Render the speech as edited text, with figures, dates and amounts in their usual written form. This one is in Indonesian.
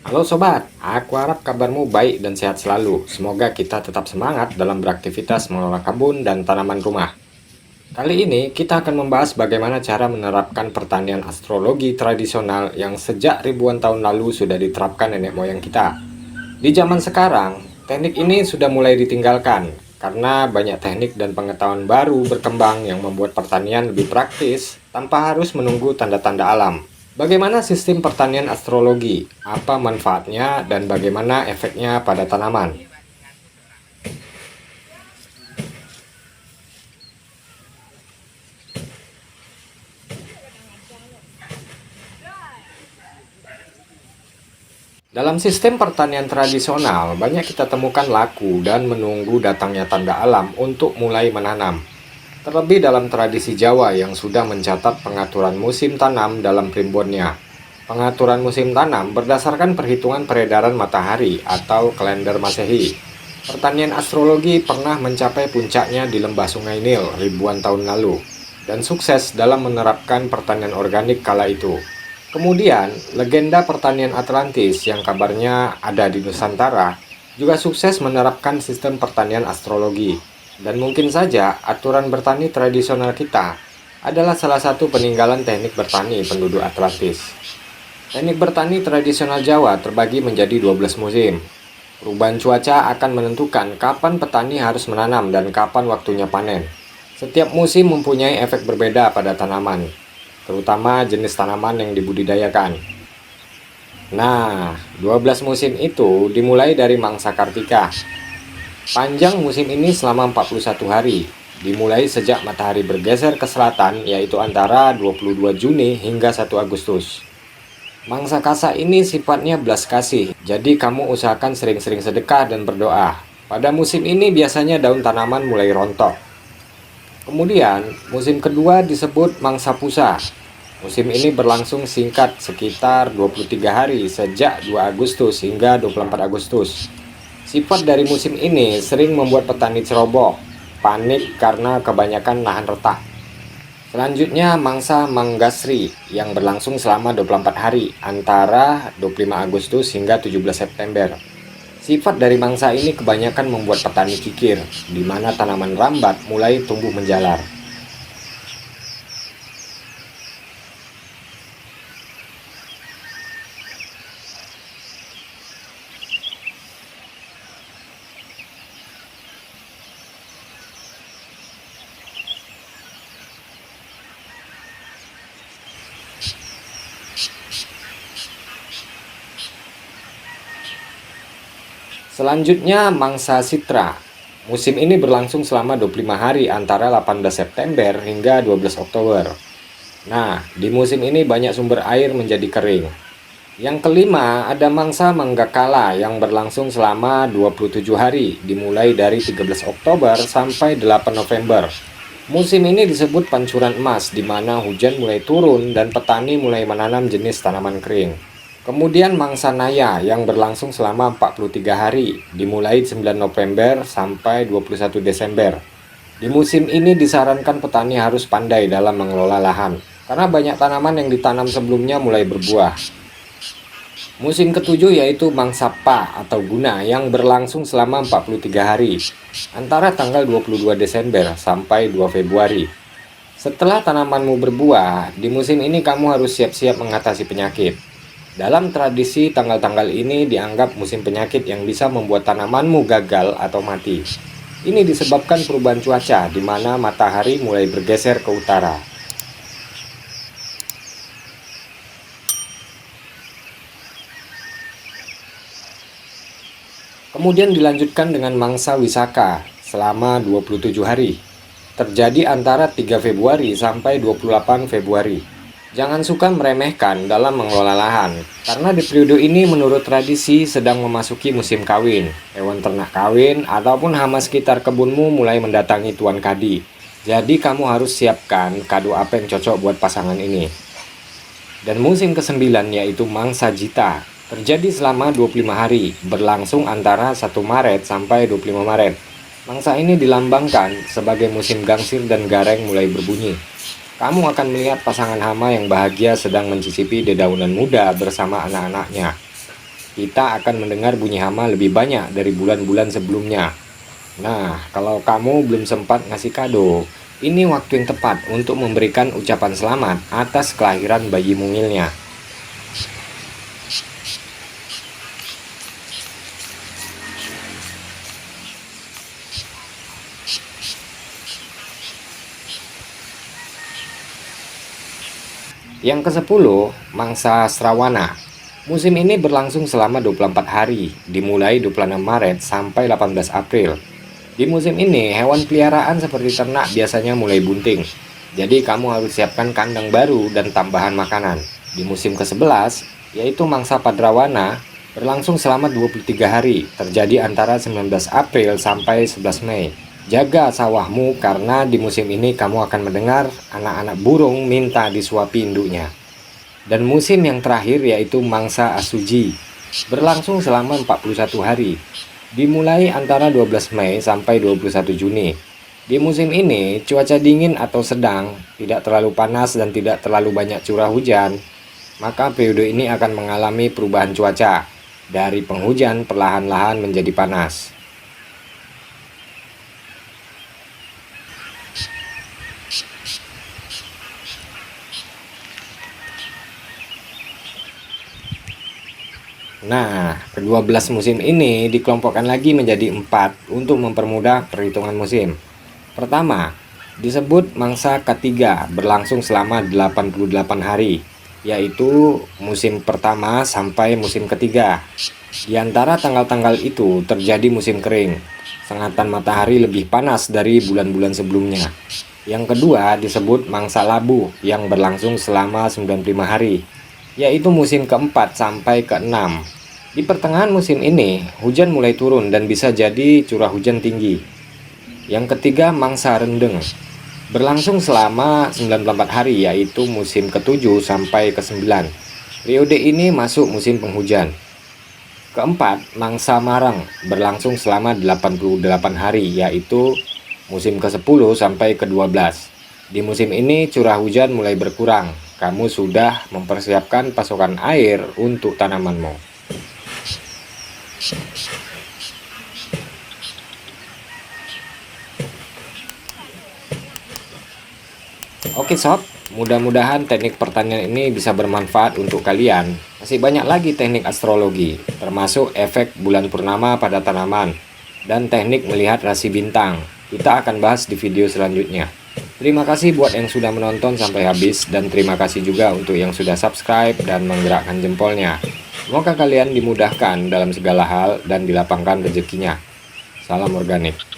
Halo sobat, aku harap kabarmu baik dan sehat selalu. Semoga kita tetap semangat dalam beraktivitas mengelola kebun dan tanaman rumah. Kali ini kita akan membahas bagaimana cara menerapkan pertanian astrologi tradisional yang sejak ribuan tahun lalu sudah diterapkan nenek moyang kita. Di zaman sekarang, teknik ini sudah mulai ditinggalkan karena banyak teknik dan pengetahuan baru berkembang yang membuat pertanian lebih praktis tanpa harus menunggu tanda-tanda alam. Bagaimana sistem pertanian astrologi? Apa manfaatnya dan bagaimana efeknya pada tanaman? Dalam sistem pertanian tradisional, banyak kita temukan laku dan menunggu datangnya tanda alam untuk mulai menanam. Terlebih dalam tradisi Jawa yang sudah mencatat pengaturan musim tanam dalam primbonnya. Pengaturan musim tanam berdasarkan perhitungan peredaran matahari atau kalender Masehi. Pertanian astrologi pernah mencapai puncaknya di lembah Sungai Nil ribuan tahun lalu dan sukses dalam menerapkan pertanian organik kala itu. Kemudian, legenda pertanian Atlantis yang kabarnya ada di Nusantara juga sukses menerapkan sistem pertanian astrologi. Dan mungkin saja aturan bertani tradisional kita adalah salah satu peninggalan teknik bertani penduduk Atlantis. Teknik bertani tradisional Jawa terbagi menjadi 12 musim. Perubahan cuaca akan menentukan kapan petani harus menanam dan kapan waktunya panen. Setiap musim mempunyai efek berbeda pada tanaman, terutama jenis tanaman yang dibudidayakan. Nah, 12 musim itu dimulai dari mangsa Kartika. Panjang musim ini selama 41 hari, dimulai sejak matahari bergeser ke selatan, yaitu antara 22 Juni hingga 1 Agustus. Mangsa Kasa ini sifatnya belas kasih, jadi kamu usahakan sering-sering sedekah dan berdoa. Pada musim ini biasanya daun tanaman mulai rontok. Kemudian, musim kedua disebut Mangsa Pusa. Musim ini berlangsung singkat sekitar 23 hari sejak 2 Agustus hingga 24 Agustus. Sifat dari musim ini sering membuat petani ceroboh, panik karena kebanyakan lahan retak. Selanjutnya Mangsa Manggasri yang berlangsung selama 24 hari antara 25 Agustus hingga 17 September. Sifat dari mangsa ini kebanyakan membuat petani kikir, di mana tanaman rambat mulai tumbuh menjalar. Selanjutnya Mangsa Sitra. Musim ini berlangsung selama 25 hari antara 18 September hingga 12 Oktober. Nah, di musim ini banyak sumber air menjadi kering. Yang kelima ada Mangsa Manggakala yang berlangsung selama 27 hari, dimulai dari 13 Oktober sampai 8 November. Musim ini disebut pancuran emas, di mana hujan mulai turun dan petani mulai menanam jenis tanaman kering. Kemudian Mangsa Naya yang berlangsung selama 43 hari, dimulai 9 November sampai 21 Desember. Di musim ini disarankan petani harus pandai dalam mengelola lahan, karena banyak tanaman yang ditanam sebelumnya mulai berbuah. Musim ketujuh yaitu Mangsa Pa atau Guna yang berlangsung selama 43 hari, antara tanggal 22 Desember sampai 2 Februari. Setelah tanamanmu berbuah, di musim ini kamu harus siap-siap mengatasi penyakit. Dalam tradisi, tanggal-tanggal ini dianggap musim penyakit yang bisa membuat tanamanmu gagal atau mati. Ini disebabkan perubahan cuaca, di mana matahari mulai bergeser ke utara. Kemudian dilanjutkan dengan Mangsa Wisaka selama 27 hari. Terjadi antara 3 Februari sampai 28 Februari. Jangan suka meremehkan dalam mengelola lahan, karena di periode ini menurut tradisi sedang memasuki musim kawin. Hewan ternak kawin ataupun hama sekitar kebunmu mulai mendatangi tuan kadi. Jadi kamu harus siapkan kado apa yang cocok buat pasangan ini. Dan musim ke-9 yaitu Mangsa Jita, terjadi selama 25 hari, berlangsung antara 1 Maret sampai 25 Maret. Mangsa ini dilambangkan sebagai musim gangsir dan gareng mulai berbunyi. Kamu akan melihat pasangan hama yang bahagia sedang mencicipi dedaunan muda bersama anak-anaknya. kita akan mendengar bunyi hama lebih banyak dari bulan-bulan sebelumnya. Nah, kalau kamu belum sempat ngasih kado, ini waktu yang tepat untuk memberikan ucapan selamat atas kelahiran bayi mungilnya. Yang ke-10, mangsa Srawana. Musim ini berlangsung selama 24 hari, dimulai 26 Maret sampai 18 April. Di musim ini, hewan peliharaan seperti ternak biasanya mulai bunting. Jadi kamu harus siapkan kandang baru dan tambahan makanan. Di musim ke-11, yaitu mangsa Padrawana, berlangsung selama 23 hari, terjadi antara 19 April sampai 11 Mei. Jaga sawahmu karena di musim ini kamu akan mendengar anak-anak burung minta disuapi induknya. Dan musim yang terakhir yaitu mangsa Asuji, berlangsung selama 41 hari, dimulai antara 12 Mei sampai 21 Juni. Di musim ini cuaca dingin atau sedang, tidak terlalu panas dan tidak terlalu banyak curah hujan, maka periode ini akan mengalami perubahan cuaca dari penghujan perlahan-lahan menjadi panas. Nah, ke-12 musim ini dikelompokkan lagi menjadi 4 untuk mempermudah perhitungan musim. Pertama, disebut mangsa ketiga berlangsung selama 88 hari, yaitu musim pertama sampai musim ketiga. Di antara tanggal-tanggal itu terjadi musim kering. Sengatan matahari lebih panas dari bulan-bulan sebelumnya. Yang kedua disebut mangsa labu yang berlangsung selama 95 hari, yaitu musim keempat sampai keenam. Di pertengahan musim ini, hujan mulai turun dan bisa jadi curah hujan tinggi. Yang ketiga, mangsa rendeng, berlangsung selama 94 hari, yaitu musim ke-7 sampai ke-9. Periode ini masuk musim penghujan. Keempat, mangsa marang, berlangsung selama 88 hari, yaitu musim ke-10 sampai ke-12. Di musim ini, curah hujan mulai berkurang. Kamu sudah mempersiapkan pasokan air untuk tanamanmu. Oke sob, mudah-mudahan teknik pertanian ini bisa bermanfaat untuk kalian. Masih banyak lagi teknik astrologi, termasuk efek bulan purnama pada tanaman, dan teknik melihat rasi bintang. Kita akan bahas di video selanjutnya. Terima kasih buat yang sudah menonton sampai habis, dan terima kasih juga untuk yang sudah subscribe dan menggerakkan jempolnya. Semoga kalian dimudahkan dalam segala hal dan dilapangkan rezekinya. Salam organik.